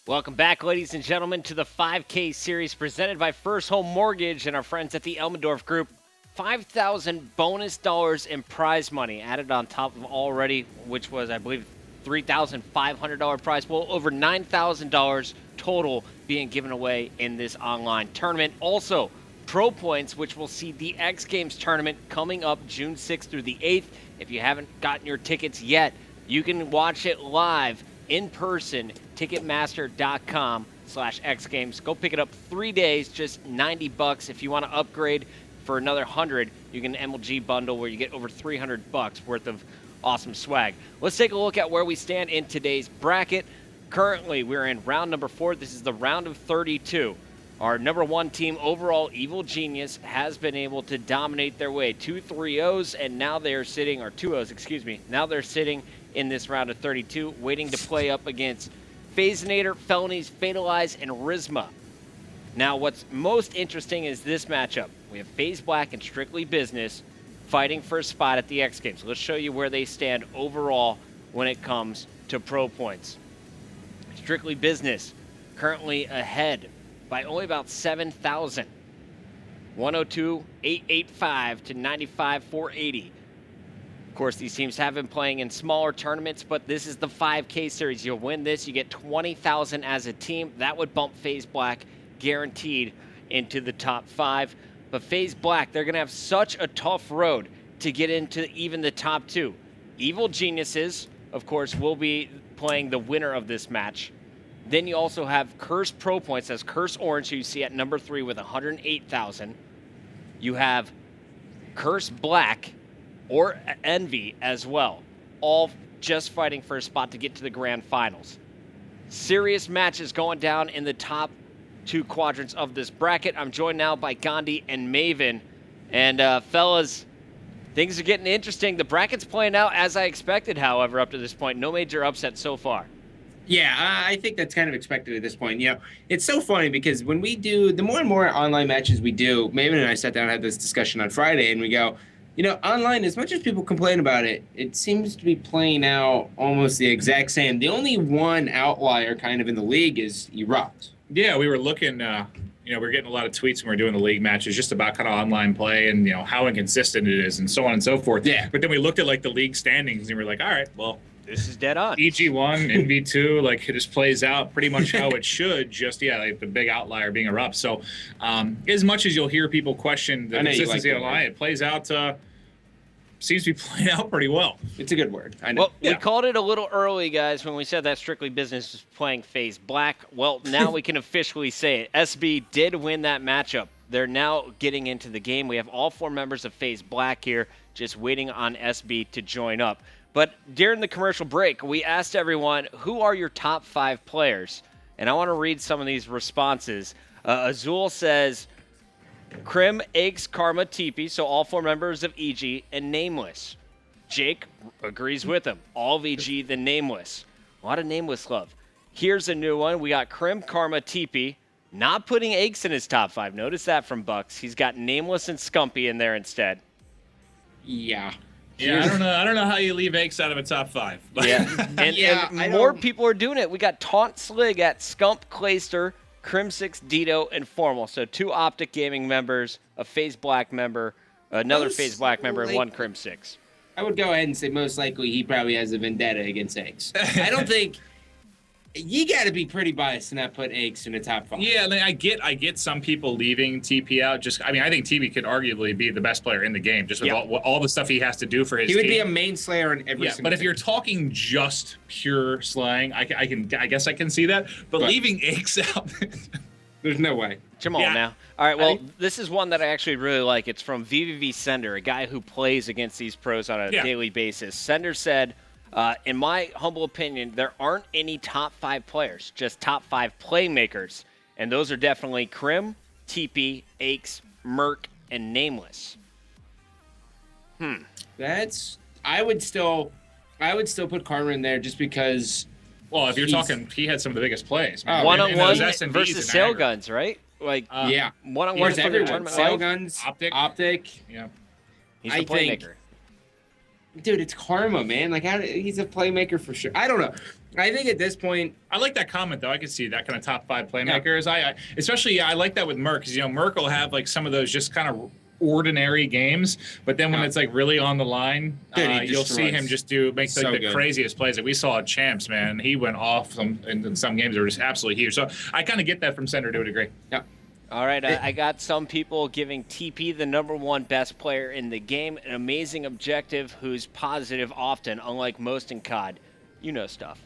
Welcome back, ladies and gentlemen, to the 5K series presented by First Home Mortgage and our friends at the Elmendorf Group. 5,000 bonus dollars in prize money added on top of already, which was, I believe, $3,500 prize pool. Over $9,000 total being given away in this online tournament. Also, Pro Points, which will see the X Games tournament coming up June 6th through the 8th. If you haven't gotten your tickets yet, you can watch it live in person, Ticketmaster.com/X Games. Go pick it up 3 days, just $90. If you want to upgrade for another $100, you get an MLG bundle where you get over $300 worth of awesome swag. Let's take a look at where we stand in today's bracket. Currently, we're in round number 4. This is the round of 32. Our number 1 team overall, Evil Genius, has been able to dominate their way. 2 3-0s, and now they're sitting, or 2-0s, excuse me. Now they're sitting in this round of 32, waiting to play up against FaZenator, Felonies, Fatalize, and Rizma. Now, what's most interesting is this matchup. We have FaZe Black and Strictly Business fighting for a spot at the X Games. Let's show you where they stand overall when it comes to Pro Points. Strictly Business currently ahead by only about 7,000. 102,885 to 95,480. Of course, these teams have been playing in smaller tournaments, but this is the 5K series. You'll win this, you get 20,000 as a team. That would bump FaZe Black guaranteed into the top 5. But FaZe Black, they're going to have such a tough road to get into even the top 2. Evil Geniuses, of course, will be playing the winner of this match. Then you also have Curse Pro Points. That's Curse Orange, who you see at number 3 with 108,000. You have Curse Black or Envy as well, all just fighting for a spot to get to the grand finals. Serious matches going down in the top 2 quadrants of this bracket. I'm joined now by Gandhi and Maven. And fellas, things are getting interesting. The bracket's playing out as I expected, however, up to this point. No major upset so far. Yeah, I think that's kind of expected at this point. You know, it's so funny because when we do, the more and more online matches we do, Maven and I sat down and had this discussion on Friday, and we go, you know, online, as much as people complain about it, it seems to be playing out almost the exact same. The only one outlier kind of in the league is Erupt. Yeah, we were looking, we're getting a lot of tweets when we're doing the league matches just about kind of online play and, how inconsistent it is and so on and so forth. Yeah. But then we looked at, the league standings and we were like, all right, well, this is dead on. EG1, NV2, it just plays out pretty much how it should, just, the big outlier being Erupt. So as much as you'll hear people question the consistency of online, it plays out seems to be playing out pretty well. It's a good word. I know. Well, we called it a little early, guys, when we said that Strictly Business is playing FaZe Black. Well, now we can officially say it. SB did win that matchup. They're now getting into the game. We have all 4 members of FaZe Black here just waiting on SB to join up. But during the commercial break, we asked everyone, who are your top 5 players? And I want to read some of these responses. Azul says, Krim, Aches, Karma, TP, so all 4 members of EG, and Nameless. Jake agrees with him. All of EG, the Nameless. A lot of Nameless love. Here's a new one. We got Krim, Karma, TP. Not putting Aches in his top 5. Notice that from Bucks. He's got Nameless and Scumpy in there instead. Yeah. Yeah, I don't know how you leave Aches out of a top 5. But. Yeah, and more people are doing it. We got Taunt Slig at Scump, Clayster, Crim6, Dito, and Formal. So 2 Optic Gaming members, a FaZe Black member, another FaZe Black member, and 1 Crim6. I would go ahead and say most likely he probably has a vendetta against Aches. I don't think you got to be pretty biased to not put Aches in the top 5. Yeah, I get some people leaving TP out. I think TP could arguably be the best player in the game, just with all the stuff he has to do for his team. He would be a main slayer in every single but if team. you're talking just pure slaying, I guess I can see that. But leaving Aches out, there's no way. Jamal now. All right, well, this is one that I actually really like. It's from VVV Sender, a guy who plays against these pros on a daily basis. Sender said, in my humble opinion, there aren't any top 5 players, just top 5 playmakers. And those are definitely Krim, TP, Aches, Merc, and Nameless. I would still put Karma in there just because. Well, if you're talking, he had some of the biggest plays. One-on-one versus Sail Guns, right? One-on-one for the tournament. Sail Guns, Optic. Yeah. He's the playmaker. dude, it's karma, man. Like, he's a playmaker for sure. I don't know. I think at this point, I like that comment though. I can see that kind of top 5 playmakers. Yeah. Especially I like that with Merck, because Merck will have like some of those just kind of ordinary games, but then when it's like really on the line, dude, you'll see him just make the craziest plays. Like we saw at Champs, man, he went off in some games that were just absolutely huge. So I kind of get that from Center to a degree. Yeah. All right, I got some people giving TP the #1 best player in the game, an amazing objective who's positive often, unlike most in COD. You know stuff.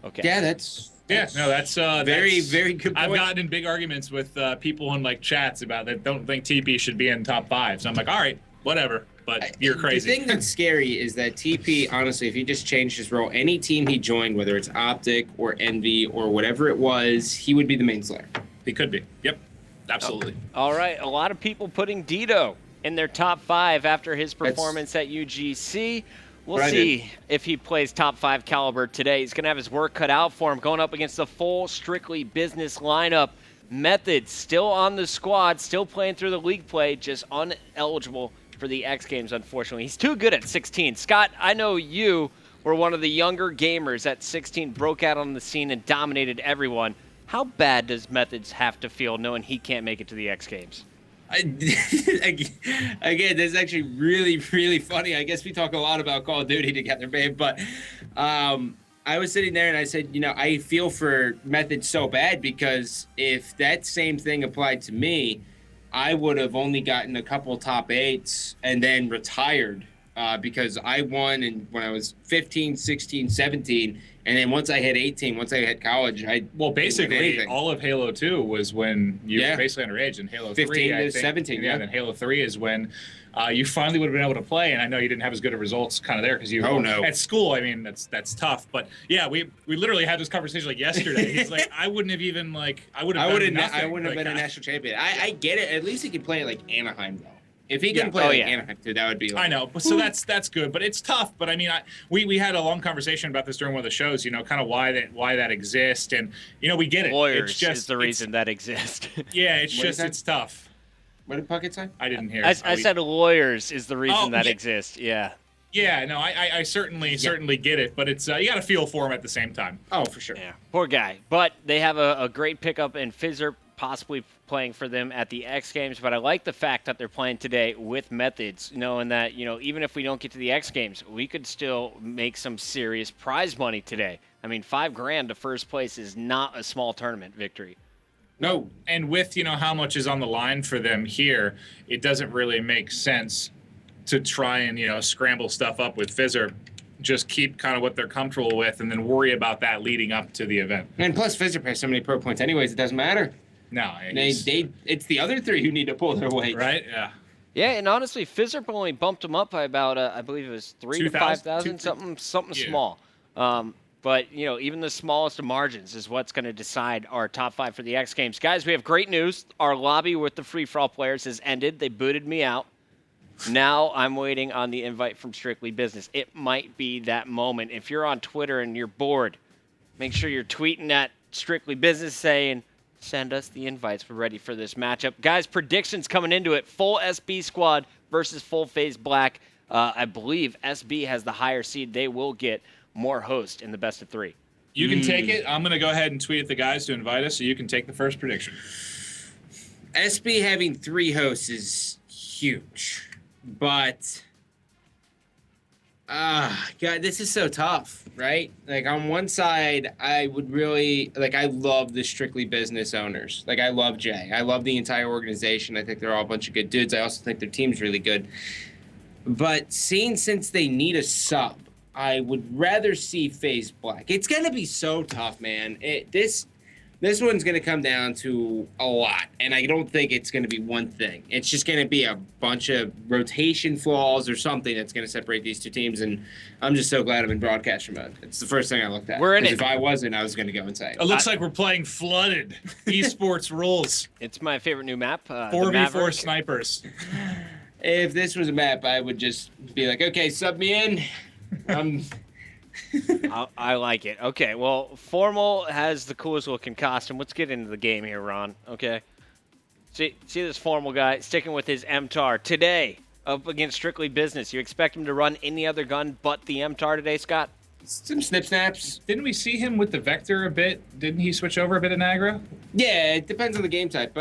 Okay. Yeah, that's very, very good point. I've gotten in big arguments with people in like chats about that don't think TP should be in top 5. So I'm like, all right, whatever. But you're crazy. The thing that's scary is that TP, honestly, if he just changed his role, any team he joined, whether it's Optic or Envy or whatever it was, he would be the main slayer. He could be. Yep. Absolutely. All right. A lot of people putting Dito in their top 5 after his performance at UGC. We'll see if he plays top 5 caliber today. He's going to have his work cut out for him going up against the full Strictly Business lineup. Method still on the squad, still playing through the league play, just ineligible for the X Games, unfortunately. He's too good at 16. Scott, I know you were one of the younger gamers at 16, broke out on the scene and dominated everyone. How bad does Methods have to feel knowing he can't make it to the X Games? Again, this is actually really, really funny. I guess we talk a lot about Call of Duty together, babe. But I was sitting there and I said, I feel for Methods so bad, because if that same thing applied to me, I would have only gotten a couple top 8s and then retired because I won when I was 15, 16, 17. And then once I hit 18, once I hit college, basically all of Halo 2 was when you were basically underage, and Halo 3, 15 to 17. Yeah, then Halo 3 is when you finally would have been able to play. And I know you didn't have as good of results kind of there because you at school. I mean, that's tough. But yeah, we literally had this conversation like yesterday. He's like, I wouldn't have even I wouldn't have been a national champion. I get it. At least he could play at like Anaheim though. If he can play Anaheim too, that would be. I know, so that's good, but it's tough. But I mean, we had a long conversation about this during one of the shows. Kind of why that exists, and we get it. Lawyers is the reason that exists. Yeah, it's tough. What did Puckett say? I didn't hear. I said lawyers is the reason that exists. Yeah. Yeah, no, I certainly get it, but it's you got to feel for him at the same time. Oh, for sure. Yeah, poor guy. But they have a great pickup in FaZe, possibly playing for them at the X Games. But I like the fact that they're playing today with Methods, knowing that even if we don't get to the X Games, we could still make some serious prize money today. I mean, $5,000 to first place is not a small tournament victory. No, and with how much is on the line for them here, it doesn't really make sense to try and scramble stuff up with FaZe. Just keep kind of what they're comfortable with, and then worry about that leading up to the event. And plus, FaZe pays so many pro points anyways, it doesn't matter. No, it's the other 3 who need to pull their weight. Right? Yeah. Yeah, and honestly, FaZe only bumped them up by about I believe it was 3,000 to 5,000, something small. But even the smallest of margins is what's going to decide our top 5 for the X Games. Guys, we have great news. Our lobby with the free-for-all players has ended. They booted me out. Now I'm waiting on the invite from Strictly Business. It might be that moment. If you're on Twitter and you're bored, make sure you're tweeting at Strictly Business saying, send us the invites. We're ready for this matchup. Guys, predictions coming into it. Full SB squad versus full FaZe Black. I believe SB has the higher seed. They will get more hosts in the best of 3. You can take it. I'm going to go ahead and tweet at the guys to invite us, so you can take the first prediction. SB having 3 hosts is huge. But, God, this is so tough, right? Like, on one side, I would really, I love the Strictly Business owners. I love Jay. I love the entire organization. I think they're all a bunch of good dudes. I also think their team's really good. But since they need a sub, I would rather see FaZe Black. It's going to be so tough, man. This one's going to come down to a lot, and I don't think it's going to be one thing. It's just going to be a bunch of rotation flaws or something that's going to separate these 2 teams, and I'm just so glad I'm in broadcaster mode. It's the first thing I looked at. We're in it. If I wasn't, I was going to go inside. It looks like we're playing Flooded. Esports rules. It's my favorite new map. 4v4 snipers. If this was a map, I would just be like, okay, sub me in. I like it. Okay, well, Formal has the coolest looking costume. Let's get into the game here, Ron. Okay. See this Formal guy sticking with his MTAR. Today, up against Strictly Business. You expect him to run any other gun but the MTAR today, Scott? Some snip snaps. Didn't we see him with the Vector a bit? Didn't he switch over a bit in Niagara? Yeah, it depends on the game type.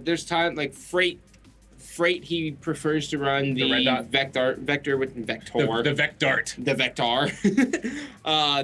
There's time like Freight, he prefers to run the red dot? Vector with Vector. The Vecdart. The Vector.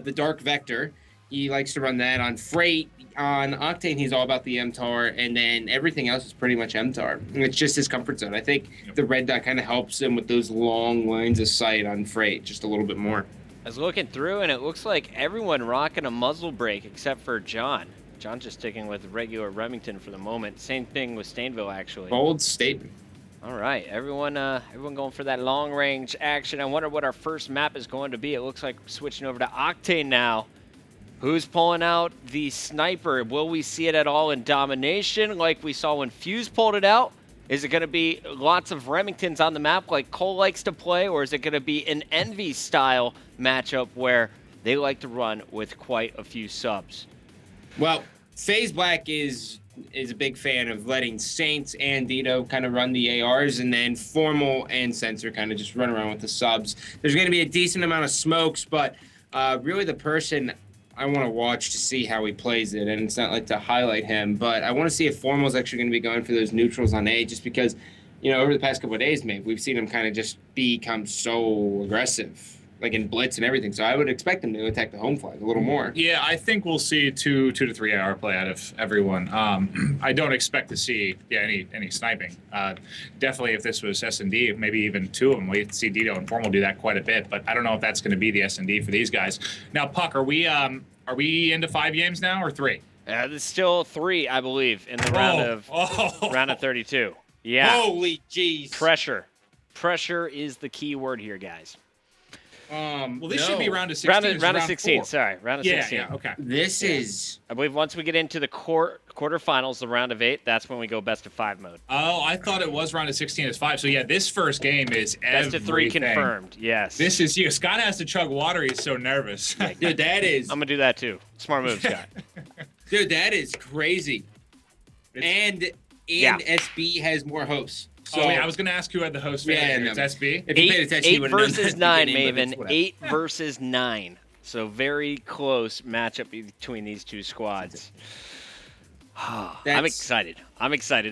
The Dark Vector. He likes to run that on Freight. On Octane, he's all about the MTAR, and then everything else is pretty much MTAR. And it's just his comfort zone. I think the red dot kind of helps him with those long lines of sight on Freight just a little bit more. I was looking through, and it looks like everyone rocking a muzzle brake except for John. John just sticking with regular Remington for the moment. Same thing with Stainville, actually. Bold statement. All right, everyone going for that long-range action. I wonder what our first map is going to be. It looks like we're switching over to Octane now. Who's pulling out the sniper? Will we see it at all in domination like we saw when Fuse pulled it out? Is it going to be lots of Remingtons on the map like Cole likes to play, or is it going to be an Envy-style matchup where they like to run with quite a few subs? Well, FaZe Black is a big fan of letting Saints and Dito kind of run the ARs, and then Formal and Sensor kind of just run around with the subs. There's going to be a decent amount of smokes, but really the person I want to watch to see how he plays it, and it's not like to highlight him, but I want to see if Formal's actually going to be going for those neutrals on A, just because, over the past couple of days, maybe we've seen him kind of just become so aggressive, like in blitz and everything. So I would expect him to attack the home flag a little more. Yeah, I think we'll see two to 3 AR play out of everyone. I don't expect to see any sniping. Definitely, if this was S&D, maybe even two of them, we'd see Dito and Formal do that quite a bit. But I don't know if that's going to be the S&D for these guys. Now, Puck, are we into 5 games now or 3? There's still 3, I believe, in the round of 32. Yeah. Holy jeez. Pressure is the key word here, guys. Well, this should be round of 16. Round of 16, 4. sorry. Round of 16. Yeah, okay. This is... I believe once we get into the quarterfinals, the round of 8, that's when we go best of 5 mode. Oh, I thought it was round of 16 as 5. So, yeah, this first game is best of 3 confirmed, yes. This is you. Scott has to chug water. He's so nervous. Dude, that is... I'm going to do that, too. Smart move, Scott. Dude, that is crazy. And SB has more hosts. So, I was going to ask who had the host. Yeah, it's SB. If you paid attention, you would have known versus that 9, Maven. 8 versus 9. So very close matchup between these two squads. I'm excited.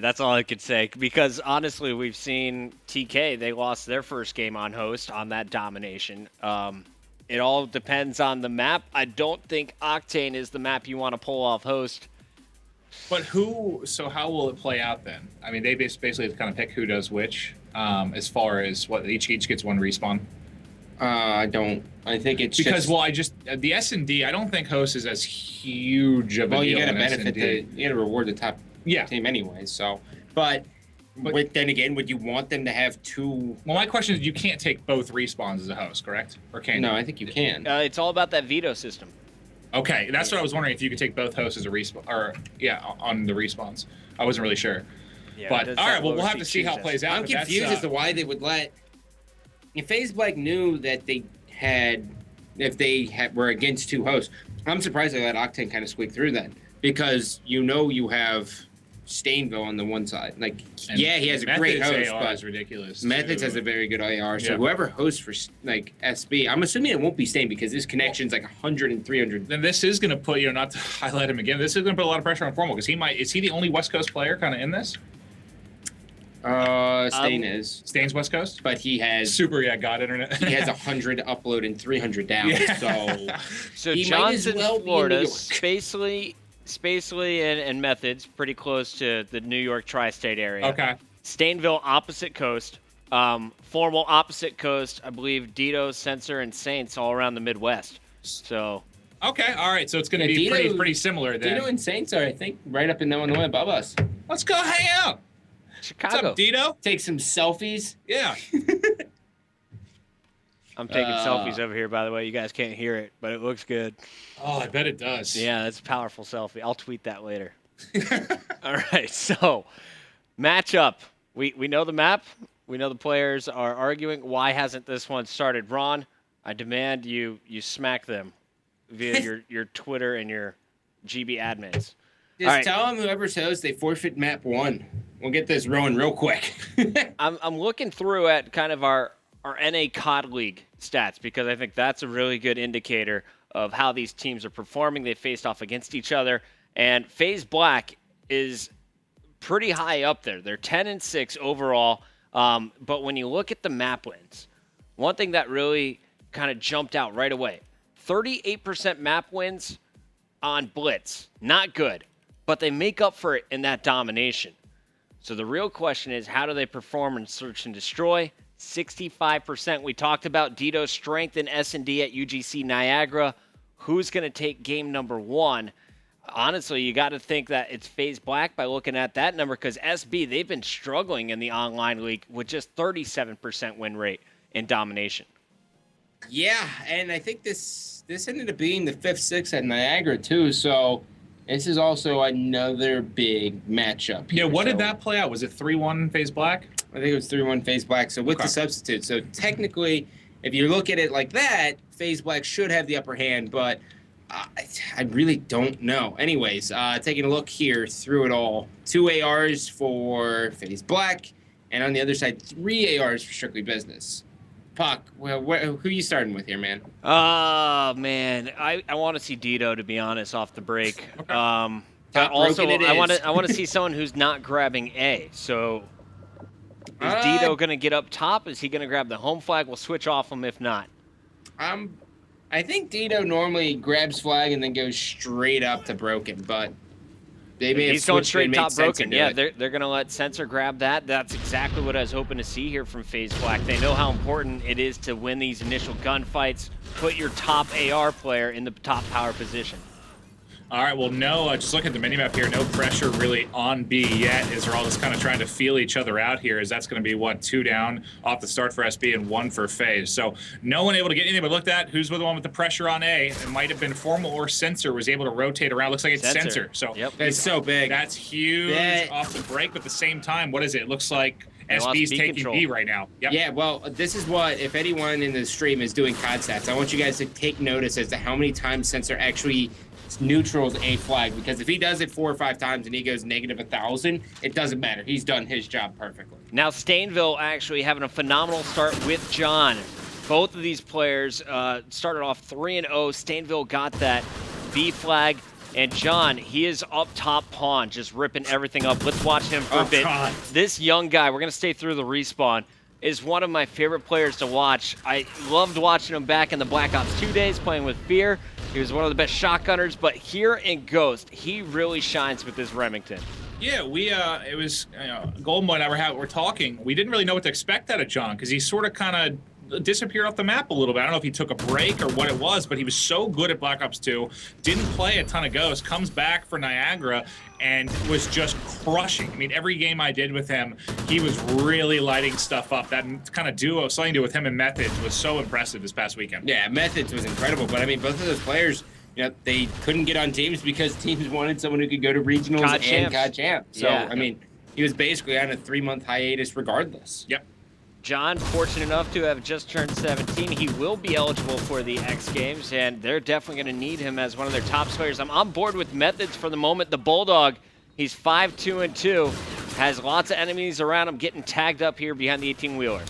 That's all I could say. Because honestly, we've seen TK. They lost their first game on host on that domination. It all depends on the map. I don't think Octane is the map you want to pull off host. But so how will it play out then? I mean, they basically kind of pick who does which, as far as what each gets one respawn. I think it's because the S&D. I don't think host is as huge of a deal. Well, you got to benefit you got to reward the top team anyway. So, but then again, would you want them to have 2? Well, my question is, you can't take both respawns as a host, correct? Or can you? No, I think you can. It's all about that veto system. Okay, that's what I was wondering, if you could take both hosts as a respawn, or on the respawns. I wasn't really sure. Yeah, but all right, well, we'll have to see how it plays out. I'm confused as to why they would let. If FaZe Black knew that if they were against 2 hosts, I'm surprised they let Octane kind of squeak through that, because you have Stainville on the one side. Like, he has a great host, AR but is ridiculous. Methods has a very good AR. So whoever hosts for SB, I'm assuming it won't be Stain, because his connection's like 100 and 300. Then this is going to put, not to highlight him again, this is going to put a lot of pressure on Formal, because is he the only West Coast player kind of in this? Stain is. Stain's West Coast? But he has... Super, God internet. He has 100 upload and 300 down, So John's in Florida, Spacely and Methods, pretty close to the New York tri-state area. Okay. Stainville, opposite coast. Formal, opposite coast. I believe Dito, Sensor, and Saints all around the Midwest. So... Okay, all right. So it's going to be pretty similar then. Dito and Saints are, I think, right up in Illinois above us. Let's go hang out. Chicago. What's up, Dito? Take some selfies. Yeah. I'm taking selfies over here, by the way. You guys can't hear it, but it looks good. Oh, I bet it does. Yeah, it's a powerful selfie. I'll tweet that later. All right, so matchup. We know the map. We know the players are arguing. Why hasn't this one started? Ron, I demand you smack them via your Twitter and your GB admins. Just tell them whoever's host, they forfeit map 1. We'll get this rolling real quick. I'm looking through at kind of our NA COD League stats because I think that's a really good indicator of how these teams are performing. They faced off against each other, and FaZe Black is pretty high up there. They're 10-6 overall, but when you look at the map wins, one thing that really kind of jumped out right away, 38% map wins on Blitz. Not good, but they make up for it in that domination. So the real question is, how do they perform in Search and Destroy? 65%. We talked about Dito's strength in S&D at UGC Niagara. Who's going to take game number 1? Honestly, you got to think that it's FaZe Black by looking at that number because SB, they've been struggling in the online league with just 37% win rate in domination. Yeah, and I think this ended up being the 5th-6th at Niagara too, so this is also another big matchup here. Yeah, what did that play out? Was it 3-1 FaZe Black? I think it was 3-1 FaZe Black, so with the substitute. So technically, if you look at it like that, FaZe Black should have the upper hand, but I really don't know. Anyways, taking a look here through it all, 2 ARs for FaZe Black, and on the other side, 3 ARs for Strictly Business. Puck, well, who are you starting with here, man? Oh, man. I want to see Dito, to be honest, off the break. Okay. But also, I want to see someone who's not grabbing A. So is Dito going to get up top? Is he going to grab the home flag? We'll switch off him if not. I think Dito normally grabs flag and then goes straight up to Broken, but they may He's going straight top Broken. Yeah, they're they're going to let Sensor grab that. That's exactly what I was hoping to see here from FaZe Black. They know how important it is to win these initial gunfights. Put your top AR player in the top power position. All right, well, no, just looking at the minimap here, no pressure really on B yet, as they're all just kind of trying to feel each other out here, as that's going to be, what, 2 down off the start for SB and 1 for FaZe. So no one able to get anything, but looked at who's the one with the pressure on A. It might have been Formal or Sensor was able to rotate around. Looks like it's Sensor. So yep. That's so big. That's huge off the break, but at the same time, what is it? It looks like SB's taking control. B right now. Yep. Yeah, well, this is what, if anyone in the stream is doing COD stats, I want you guys to take notice as to how many times Sensor actually neutrals A flag, because if he does it 4 or 5 times and he goes negative 1,000, it doesn't matter. He's done his job perfectly. Now, Stainville actually having a phenomenal start with John. Both of these players started off 3-0. Stainville got that B flag. And John, he is up top pawn, just ripping everything up. Let's watch him for a bit. God. This young guy, we're going to stay through the respawn, is one of my favorite players to watch. I loved watching him back in the Black Ops 2 days, playing with Fear. He was one of the best shotgunners, but here in Ghost, he really shines with this Remington. Yeah, it was, Golden Boy and I were talking. We didn't really know what to expect out of John, because he sort of kind of disappeared off the map a little bit. I don't know if he took a break or what it was, but he was so good at Black Ops 2, didn't play a ton of Ghost, comes back for Niagara, and was just crushing. I mean, every game I did with him, he was really lighting stuff up. That kind of duo, something to do with him and Methods, was so impressive this past weekend. Yeah, Methods was incredible, but I mean, both of those players, they couldn't get on teams because teams wanted someone who could go to regionals and COD champs. So, yeah. I mean, he was basically on a 3-month hiatus regardless. Yep. John, fortunate enough to have just turned 17. He will be eligible for the X Games, and they're definitely going to need him as one of their top players. I'm on board with Methods for the moment. The Bulldog, he's 5-2-2, has lots of enemies around him, getting tagged up here behind the 18-wheeler.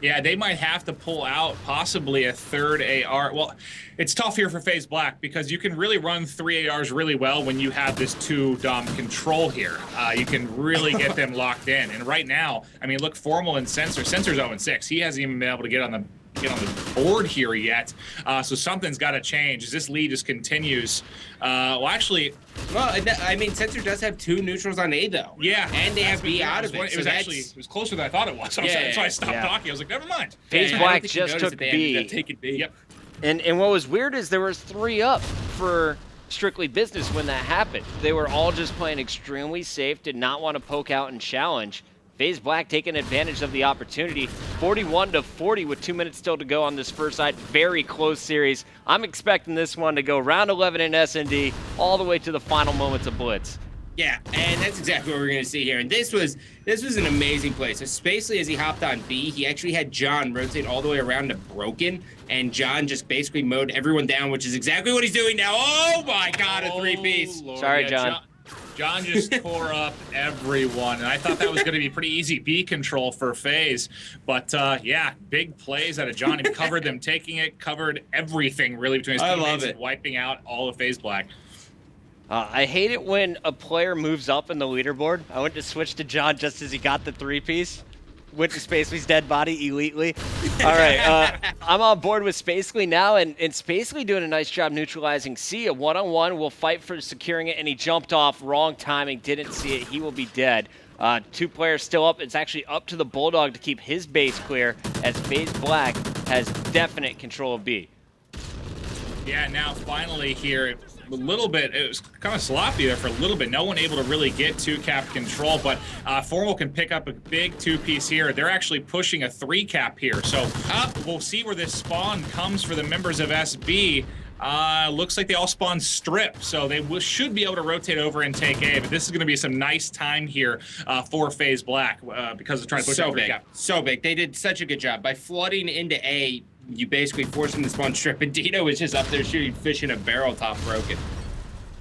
Yeah, they might have to pull out possibly a 3rd AR. Well, it's tough here for FaZe Black because you can really run 3 ARs really well when you have this 2-dom control here. You can really get them locked in. And right now, I mean, look, Formal and Sensor. Sensor's 0-6. He hasn't even been able to get on the board here yet. So something's got to change as this lead just continues. Well, I mean, Sensor does have 2 neutrals on A, though. Yeah. And they have B out of it. It was closer than I thought it was. So I stopped talking. I was like, never mind. FaZe Black just took B. Yep. And what was weird is there was 3 up for Strictly Business when that happened. They were all just playing extremely safe, did not want to poke out and challenge. FaZe Black taking advantage of the opportunity. 41-40 with 2 minutes still to go on this first side. Very close series. I'm expecting this one to go round 11 in S&D all the way to the final moments of Blitz. Yeah, and that's exactly what we're going to see here. And this was an amazing play. So Spacely, as he hopped on B, he actually had John rotate all the way around to Broken, and John just basically mowed everyone down, which is exactly what he's doing now. Oh my God, a 3-piece. Sorry, John. John just tore up everyone, and I thought that was going to be pretty easy B control for FaZe. But, yeah, big plays out of John. He covered them taking it, covered everything really between his teammates, and wiping out all of FaZe Black. I hate it when a player moves up in the leaderboard. I went to switch to John just as he got the 3-piece. Went to Spacely's dead body elitely. All right, I'm on board with Spacely now, and Spacely doing a nice job neutralizing C. A one-on-one will fight for securing it, and he jumped off. Wrong timing, didn't see it. He will be dead. 2 players still up. It's actually up to the Bulldog to keep his base clear, as FaZe Black has definite control of B. Yeah, now finally here, a little bit, it was kind of sloppy there for a little bit. No one able to really get 2-cap control, but Formal can pick up a big 2-piece here. They're actually pushing a 3-cap here. So we'll see where this spawn comes for the members of SB. Looks like they all spawn strip, so they should be able to rotate over and take A, but this is going to be some nice time here for FaZe Black because they're trying to push so a 3-cap. So big. They did such a good job. By flooding into A, you basically force them to spawn strip, and Dino is just up there shooting fish in a barrel, top broken.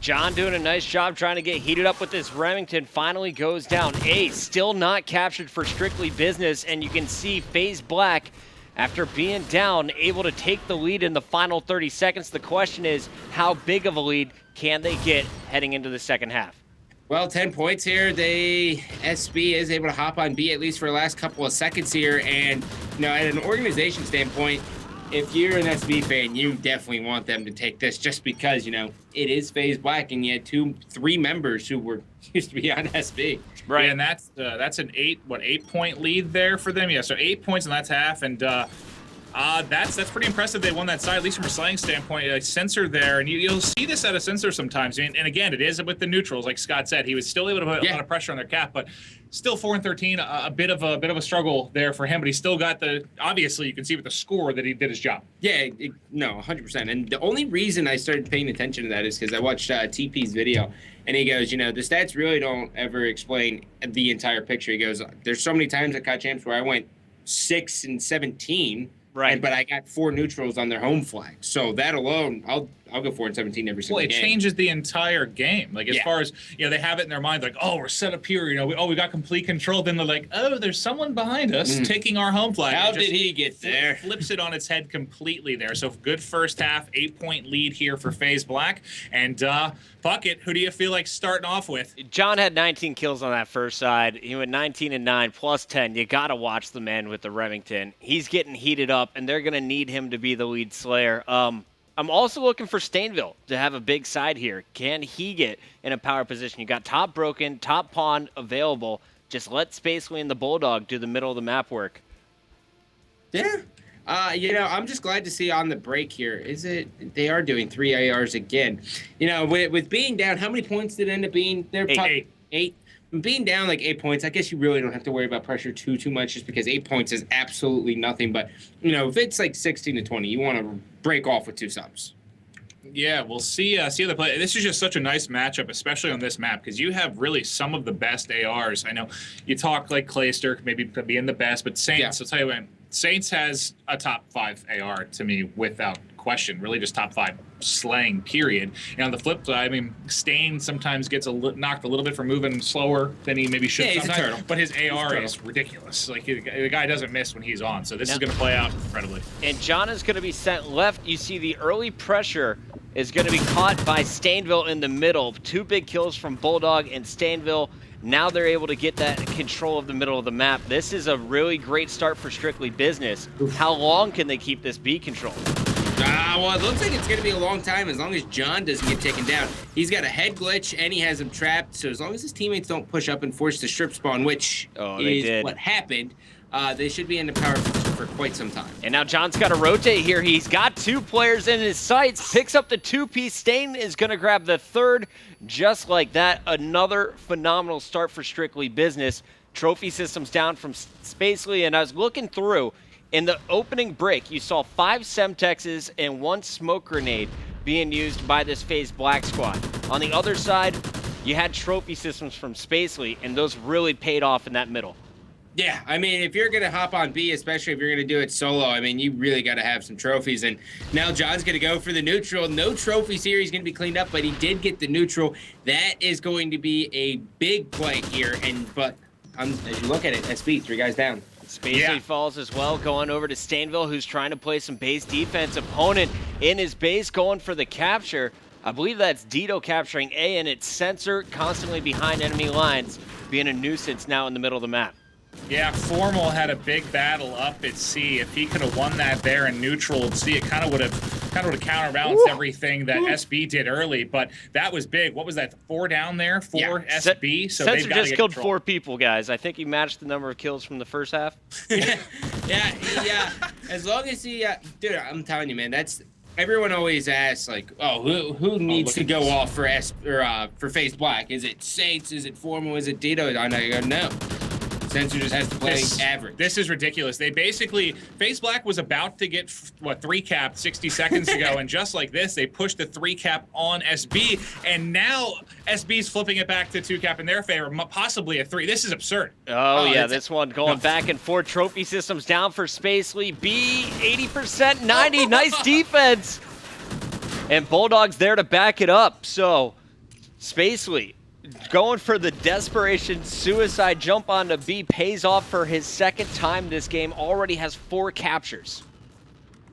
John doing a nice job trying to get heated up with this. Remington finally goes down. A still not captured for Strictly Business, and you can see FaZe Black, after being down, able to take the lead in the final 30 seconds. The question is, how big of a lead can they get heading into the second half? Well, 10 points here. SB is able to hop on B at least for the last couple of seconds here. And, at an organization standpoint, if you're an SB fan, you definitely want them to take this just because, it is FaZe Black and you had 2-3 members who used to be on SB. Right, and that's an 8-point lead there for them. Yeah, so 8 points, and that's half. And that's pretty impressive. They won that side, at least from a slaying standpoint. A sensor there, and you'll see this at a sensor sometimes. And again, it is with the neutrals, like Scott said. He was still able to put a lot of pressure on their cap, but still 4-13, a bit of a struggle there for him. But he still got obviously you can see with the score that he did his job. Yeah, 100%. And the only reason I started paying attention to that is because I watched TP's video, and he goes, the stats really don't ever explain the entire picture. He goes, there's so many times at COD Champs where I went 6-17. Right, but I got 4 neutrals on their home flag, so that alone, I'll go 4-17 every single game. Well, it changes the entire game. Like as far as they have it in their mind, like, oh, we're set up here. We got complete control. Then they're like, oh, there's someone behind us taking our home flag. How did he get there? Flips it on its head completely there. So good first half, 8-point lead here for FaZe Black. And Puckett, who do you feel like starting off with? John had 19 kills on that first side. He went 19-9 plus 10. You got to watch the man with the Remington. He's getting heated up, and they're going to need him to be the lead slayer. I'm also looking for Stainville to have a big side here. Can he get in a power position? You got top broken, top pawn available. Just let Spacely and the Bulldog do the middle of the map work. Yeah. I'm just glad to see on the break here. They are doing 3 ARs again. With being down, how many points did it end up being? They're 8. Being down like 8 points, I guess you really don't have to worry about pressure too much, just because 8 points is absolutely nothing. But if it's like 16-20, you want to break off with 2 subs. Yeah, we'll see other play. This is just such a nice matchup, especially on this map, because you have really some of the best ARs. I know you talk like Clayster, maybe being the best, but Saints, I'll tell you what, Saints has a top 5 AR to me without question, really just top 5 slaying, period. And on the flip side, Stain sometimes gets knocked a little bit for moving slower than he maybe should sometimes, but his AR is ridiculous. Like, the guy doesn't miss when he's on, so this is going to play out incredibly. And John is going to be sent left. You see the early pressure is going to be caught by Stainville in the middle. 2 big kills from Bulldog and Stainville. Now they're able to get that control of the middle of the map. This is a really great start for Strictly Business. How long can they keep this B control? Well, it looks like it's going to be a long time as long as John doesn't get taken down. He's got a head glitch, and he has him trapped, so as long as his teammates don't push up and force the strip spawn, which is what happened, they should be in the power position for quite some time. And now John's got to rotate here. He's got 2 players in his sights, picks up the 2-piece. Stain is going to grab the 3rd just like that. Another phenomenal start for Strictly Business. Trophy systems down from Spacely, and I was looking through. In the opening break, you saw 5 Semtexes and 1 smoke grenade being used by this FaZe Black squad. On the other side, you had trophy systems from Spacely, and those really paid off in that middle. Yeah, I mean, if you're going to hop on B, especially if you're going to do it solo, I mean, you really got to have some trophies. And now John's going to go for the neutral. No trophies here. He's going to be cleaned up, but he did get the neutral. That is going to be a big play here. But as you look at it, SB, 3 guys down. Spacely falls as well, going over to Stainville, who's trying to play some base defense. Opponent in his base going for the capture. I believe that's Dito capturing A, and it's Sensor constantly behind enemy lines, being a nuisance now in the middle of the map. Yeah, Formal had a big battle up at C. If he could have won that there in neutral at C, it kind of would have counterbalanced everything that SB did early. But that was big. What was that? 4 down there for SB. So Sensor just killed 4 people, guys. I think he matched the number of kills from the first half. yeah. As long as he, dude, I'm telling you, man, that's. Everyone always asks, like, oh, who needs to go off for for FaZe Black? Is it Saints? Is it Formal? Is it Dito? I go, no. Sensor just has to play average. This is ridiculous. They basically, FaZe Black was about to get, 3-capped 60 seconds ago, and just like this, they pushed the 3-cap on SB, and now SB's flipping it back to 2-cap in their favor, possibly a 3. This is absurd. Oh yeah, this one going back and forth. Trophy systems down for Spacely. B, 80%, 90, nice defense. And Bulldog's there to back it up, so Spacely going for the desperation suicide jump onto B pays off for his second time this game. Already has 4 captures.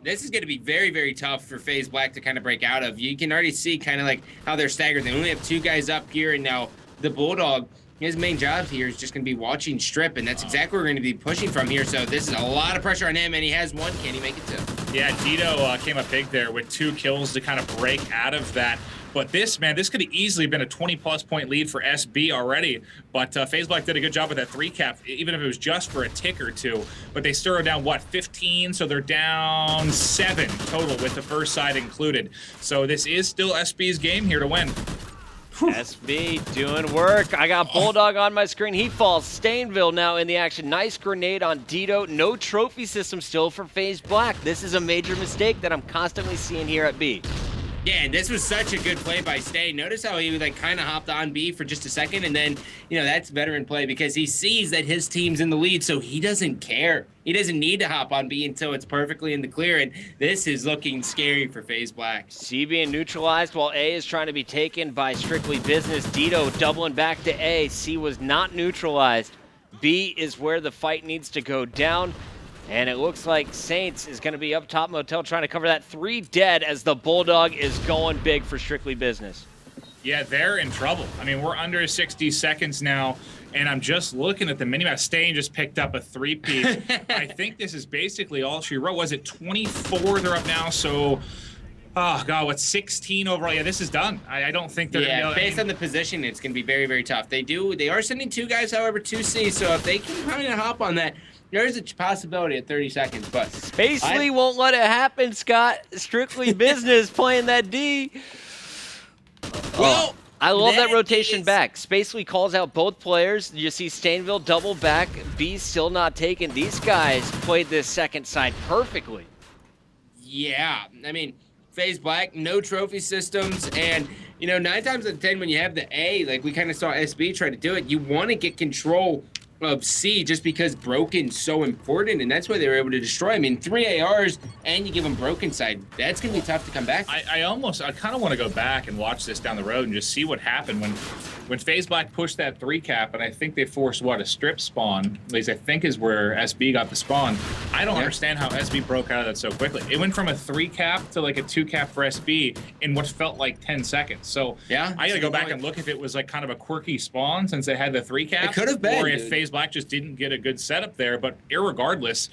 This is going to be very, very tough for FaZe Black to kind of break out of. You can already see kind of like how they're staggered. They only have 2 guys up here, and now the Bulldog, his main job here is just going to be watching strip, and that's exactly what we're going to be pushing from here. So this is a lot of pressure on him, and he has 1. Can he make it 2? Yeah, Dito came up big there with 2 kills to kind of break out of that. But this could have easily been a 20-plus point lead for SB already. But FaZe Black did a good job with that 3-cap, even if it was just for a tick or 2. But they still are down, 15? So they're down 7 total with the first side included. So this is still SB's game here to win. SB doing work. I got Bulldog on my screen. He falls. Stainville now in the action. Nice grenade on Dito. No trophy system still for FaZe Black. This is a major mistake that I'm constantly seeing here at B. Yeah, and this was such a good play by Stay. Notice how he kind of hopped on B for just a second, and then, that's veteran play because he sees that his team's in the lead, so he doesn't care. He doesn't need to hop on B until it's perfectly in the clear, and this is looking scary for FaZe Black. C being neutralized while A is trying to be taken by Strictly Business. Dito doubling back to A. C was not neutralized. B is where the fight needs to go down. And it looks like Saints is going to be up top Motel trying to cover that. 3 dead as the Bulldog is going big for Strictly Business. Yeah, they're in trouble. I mean, we're under 60 seconds now, and I'm just looking at the minimap. Stain just picked up a 3-piece. I think this is basically all she wrote. Was it 24? They're up now, so... Oh, God, what's 16 overall? Yeah, this is done. I don't think they're... Yeah, based on the position, it's going to be very, very tough. They are sending 2 guys, however, to C, so if they can kind of hop on that... There's a possibility at 30 seconds, but... Spacely won't let it happen, Scott. Strictly Business playing that D. Well, I love that rotation back. Spacely calls out both players. You see Stainville double back. B still not taken. These guys played this second side perfectly. Yeah, I mean, FaZe Black, no trophy systems, and, 9 times out of 10 when you have the A, like we kind of saw SB try to do it, you want to get control of C just because broken's so important, and that's why they were able to destroy. I mean, 3 ARs and you give them broken side. That's gonna be tough to come back. I kind of want to go back and watch this down the road and just see what happened when FaZe Black pushed that 3-cap, and I think they forced a strip spawn. At least I think is where SB got the spawn. I don't understand how SB broke out of that so quickly. It went from a 3-cap to like a 2-cap for SB in what felt like 10 seconds. So yeah, I got to go back and look if it was like kind of a quirky spawn since they had the 3-cap. It could have been, or if FaZe Black just didn't get a good setup there. But irregardless,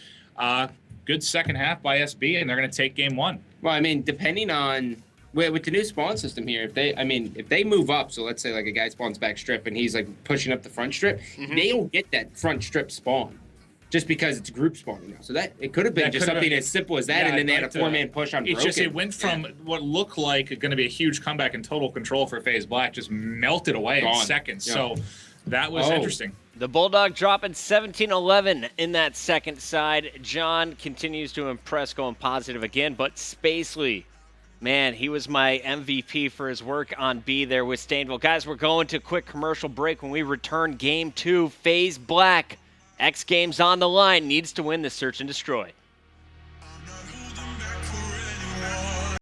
good second half by SB, and they're going to take game 1. Well, I mean, depending on with the new spawn system here, if they move up, so let's say like a guy spawns back strip and he's like pushing up the front strip, they don't get that front strip spawn just because it's group spawning now. So that it could have been just something as simple as that, and then they had a 4-man push on Broken. It went from what looked like going to be a huge comeback and total control for FaZe Black, just melted away in seconds. Yeah. So that was interesting. The Bulldog dropping 17-11 in that second side. John continues to impress, going positive again, but Spacely, man, he was my MVP for his work on B there with Stainville. Guys, we're going to a quick commercial break. When we return, game 2, FaZe Black X Games on the line, needs to win the Search and Destroy.